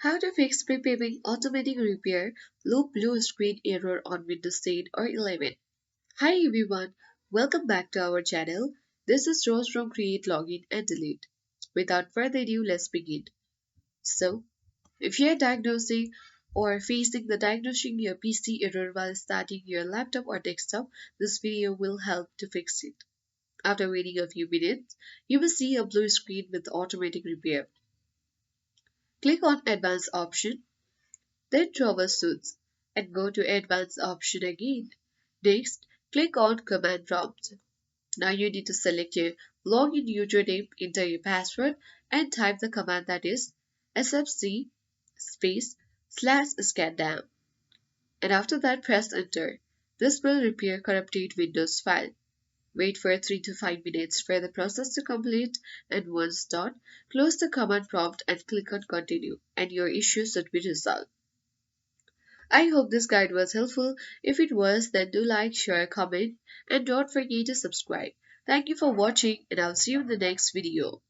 How to fix pre-payment automatic repair low blue screen error on Windows 10 or 11. Hi everyone, welcome back to our channel. This is Rose from Create Login and Delete. Without further ado, let's begin. So, if you're diagnosing or facing the diagnosing your PC error while starting your laptop or desktop, this video will help to fix it. After waiting a few minutes, you will see a blue screen with automatic repair. Click on Advanced option, then troubleshoots, and go to Advanced option again. Next, click on Command Prompt. Now you need to select your login username, enter your password, and type the command that is sfc space /scandown. And after that, press enter. This will repair corrupted Windows file. Wait for 3 to 5 minutes for the process to complete, and once done, close the command prompt and click on continue, and your issue should be resolved. I hope this guide was helpful. If it was, then do like, share, comment, and don't forget to subscribe. Thank you for watching, and I'll see you in the next video.